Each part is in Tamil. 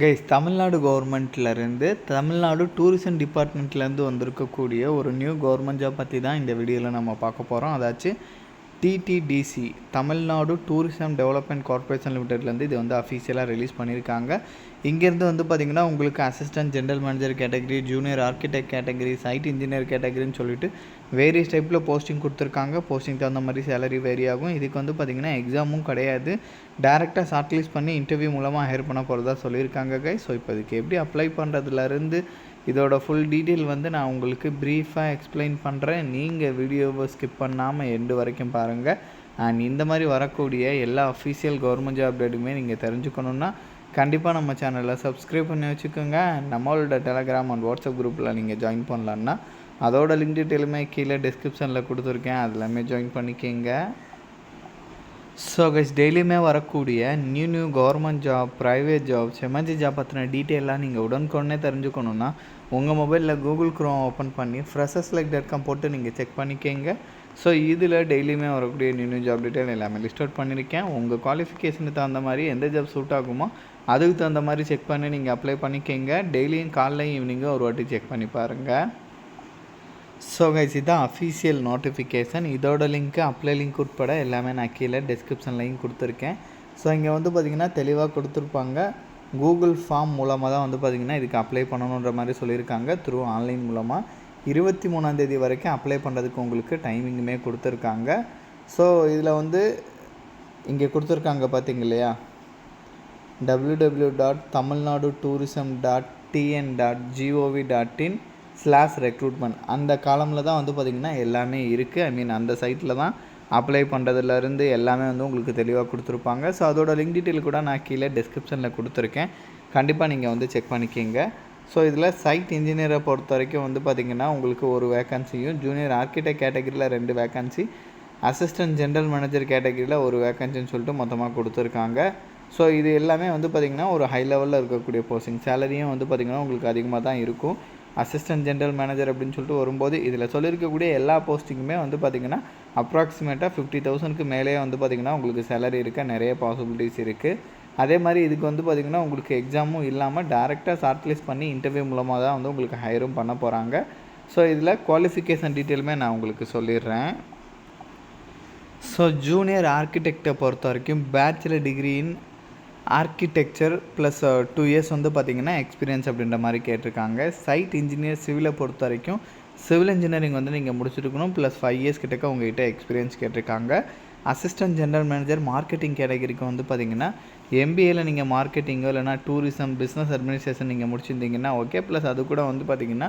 கைஸ், தமிழ்நாடு கவர்மெண்ட்லேருந்து தமிழ்நாடு டூரிசம் டிபார்ட்மெண்ட்லேருந்து வந்திருக்கக்கூடிய ஒரு நியூ கவர்மெண்ட் ஜாப் பற்றி தான் இந்த வீடியோவில் நம்ம பார்க்க போகிறோம். அதாச்சும் TTDC Tamil Nadu tourism development corporation லிமிடெட்லேருந்து இது அஃபீஷியலாக ரிலீஸ் பண்ணியிருக்காங்க. இங்கேருந்து பார்த்திங்கன்னா உங்களுக்கு assistant general manager category, junior architect category, site engineer கேட்டகரின்னு சொல்லிட்டு வேரியஸ் டைப்பில் போஸ்டிங் கொடுத்துருக்காங்க. போஸ்டிங் தகுந்த மாதிரி சேலரி வேரி ஆகும். இதுக்கு பார்த்திங்கன்னா எக்ஸாமும் கிடையாது. டேரெக்டாக ஷார்ட் லிஸ்ட் பண்ணி இன்டர்வியூ மூலமாக ஹையர் பண்ண போகிறதா சொல்லியிருக்காங்க கைஸ். ஸோ இப்போ இதுக்கு எப்படி அப்ளை பண்ணுறதுலேருந்து இதோட ஃபுல் டீட்டெயில் நான் உங்களுக்கு ப்ரீஃபாக எக்ஸ்பிளைன் பண்ணுறேன். நீங்கள் வீடியோவை ஸ்கிப் பண்ணாமல் எண்டு வரைக்கும் பாருங்கள். அண்ட் இந்த மாதிரி வரக்கூடிய எல்லா அஃபீஷியல் கவர்மெண்ட் ஜாப் அப்டேட்டுமே நீங்கள் தெரிஞ்சுக்கணுன்னா கண்டிப்பாக நம்ம சேனலில் சப்ஸ்கிரைப் பண்ணி வச்சுக்கோங்க. நம்மளோட டெலகிராம் அண்ட் வாட்ஸ்அப் குரூப்பில் நீங்கள் ஜாயின் பண்ணலான்னா அதோட லிங்க் டீட்டெயிலுமே கீழே டிஸ்கிரிப்ஷனில் கொடுத்துருக்கேன். அதெல்லாமே ஜாயின் பண்ணிக்கோங்க. ஸோ கைஸ், டெய்லியுமே வரக்கூடிய new government job, private jobs, எமர்ஜி ஜாப் பற்றின டீட்டெயிலாக நீங்கள் உடனுக்குடனே தெரிஞ்சுக்கணுன்னா உங்கள் மொபைலில் கூகுள் க்ரோம் ஓப்பன் பண்ணி freshers.com போட்டு நீங்கள் செக் பண்ணிக்கோங்க. ஸோ இதில் டெய்லியுமே வரக்கூடிய நியூ ஜாப் டீட்டெயில் எல்லாமே லிஸ்ட் அவுட் பண்ணியிருக்கேன். உங்கள் குவாலிஃபிகேஷனுக்கு தகுந்த மாதிரி எந்த ஜாப் சூட் ஆகுமோ அதுக்கு தகுந்த மாதிரி செக் பண்ணி நீங்கள் அப்ளை பண்ணிக்கோங்க. டெய்லியும் காலையில் ஈவினிங்கும் ஒரு வாட்டி செக் பண்ணி பாருங்கள். ஸோ கைஸ், இதுதான் அஃபீஷியல் நோட்டிஃபிகேஷன். இதோட லிங்க்கு, அப்ளை லிங்க் உட்பட எல்லாமே நான் கீழே டிஸ்கிரிப்ஷன்லையும் கொடுத்துருக்கேன். ஸோ இங்கே பார்த்திங்கன்னா தெளிவாக கொடுத்துருப்பாங்க. கூகுள் ஃபார்ம் மூலமாக தான் பார்த்திங்கன்னா இதுக்கு அப்ளை பண்ணணுன்ற மாதிரி சொல்லியிருக்காங்க. த்ரூ ஆன்லைன் மூலமாக 23ஆம் தேதி வரைக்கும் அப்ளை பண்ணுறதுக்கு உங்களுக்கு டைமிங்குமே கொடுத்துருக்காங்க. ஸோ இதில் இங்கே கொடுத்துருக்காங்க பார்த்திங்க இல்லையா, www.tamilnadu.tourism.tn.gov.in/recruitment அந்த காலமில் தான் பார்த்திங்கன்னா எல்லாமே இருக்குது. அந்த சைட்டில் தான் அப்ளை பண்ணுறதுலேருந்து எல்லாமே உங்களுக்கு தெளிவாக கொடுத்துருப்பாங்க. ஸோ அதோட லிங்க் டீட்டெயில் கூட நான் கீழே டிஸ்கிரிப்ஷனில் கொடுத்துருக்கேன். கண்டிப்பாக நீங்கள் செக் பண்ணிக்கோங்க. ஸோ இதில் சைட் இன்ஜினியரை பொறுத்த வரைக்கும் பார்த்திங்கன்னா உங்களுக்கு ஒரு வேக்கன்சியும், ஜூனியர் ஆர்கிடெக்ட் கேட்டகரியில் 2 வேக்கன்சி, அசிஸ்டன்ட் ஜென்ரல் மேனேஜர் கேட்டகரியில் ஒரு வேக்கன்சின்னு சொல்லிட்டு மொத்தமாக கொடுத்துருக்காங்க. ஸோ இது எல்லாமே பார்த்திங்கன்னா ஒரு ஹை லெவலில் இருக்கக்கூடிய போஸ்டிங். சேலரியும் பார்த்திங்கன்னா உங்களுக்கு அதிகமாக தான் இருக்கும். அசிஸ்டன்ட் ஜென்ரல் மேனேஜர் அப்படின்னு சொல்லிட்டு வரும்போது இதில் சொல்லியிருக்கக்கூடிய எல்லா போஸ்டிங்குமே பார்த்திங்கன்னா அப்ராக்சிமேட்டாக 50,000க்கு மேலே பார்த்திங்கன்னா உங்களுக்கு சேலரி இருக்க நிறைய பாசிபிலிட்டிஸ் இருக்குது. அதே மாதிரி இதுக்கு பார்த்திங்கன்னா உங்களுக்கு எக்ஸாமும் இல்லாமல் டேரெக்டாக ஷார்ட் லிஸ்ட் பண்ணி இன்டர்வியூ மூலமாக தான் உங்களுக்கு ஹையரும் பண்ண போகிறாங்க. ஸோ இதில் குவாலிஃபிகேஷன் டீட்டெயிலுமே நான் உங்களுக்கு சொல்லிடுறேன். ஸோ ஜூனியர் ஆர்கிடெக்டை பொறுத்த வரைக்கும் bachelor degree in architecture plus 2 years பார்த்திங்கன்னா எக்ஸ்பீரியன்ஸ் அப்படின்ற மாதிரி கேட்டிருக்காங்க. சைட் இன்ஜினியர் சிவிலை பொறுத்த வரைக்கும் சிவில் இன்ஜினியரிங் நீங்கள் முடிச்சிருக்கணும், ப்ளஸ் 5 இயர்ஸ் கிட்டக்க உங்கள்கிட்ட எக்ஸ்பீரியன்ஸ் கேட்டிருக்காங்க. அசிஸ்டன்ட் ஜென்ரல் மேனேஜர் மார்க்கெட்டிங் கேட்டகரிக்கு பார்த்திங்கன்னா எம்பிஏல நீங்கள் மார்க்கெட்டிங்கோ இல்லைனா டூரிசம், பிஸ்னஸ் அட்மினிஸ்ட்ரேஷன் நீங்கள் முடிச்சிருந்தீங்கன்னா ஓகே. ப்ளஸ் அது கூட பார்த்திங்கன்னா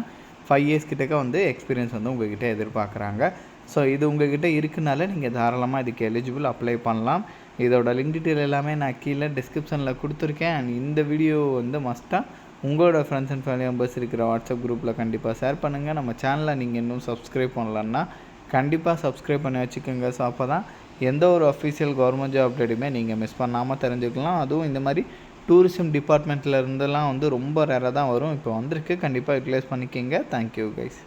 5 இயர்ஸ் கிட்டக்க எக்ஸ்பீரியன்ஸ் உங்கள்கிட்ட எதிர்பார்க்குறாங்க. ஸோ இது உங்கள்கிட்ட இருக்குனால நீங்கள் தாராளமாக இதுக்கு எலிஜிபிள் அப்ளை பண்ணலாம். இதோட லிங்க் டீட்டெயில் எல்லாமே நான் கீழே டிஸ்கிரிப்ஷனில் கொடுத்துருக்கேன். அண்ட் இந்த வீடியோ மஸ்ட்டாக உங்களோட ஃப்ரெண்ட்ஸ் அண்ட் ஃபேமிலி மெம்பர்ஸ் இருக்கிற வாட்ஸ்அப் குரூப்பில் கண்டிப்பாக ஷேர் பண்ணுங்கள். நம்ம சேனலை நீங்கள் இன்னும் சப்ஸ்கிரைப் பண்ணலன்னா கண்டிப்பாக சப்ஸ்கிரைப் பண்ணி வச்சுக்கோங்க. ஸோ அப்போ தான் எந்த ஒரு அஃபீஷியல் கவர்மெண்ட் ஜாப் அப்டேட்டுமே நீங்கள் மிஸ் பண்ணாமல் தெரிஞ்சுக்கலாம். அதுவும் இந்த மாதிரி டூரிசம் டிபார்ட்மெண்ட்டில் இருந்தெல்லாம் ரொம்ப ரேராக தான் வரும். இப்போ வந்திருக்கு, கண்டிப்பாக யூட்டிலைஸ் பண்ணிக்கோங்க. Thank you guys.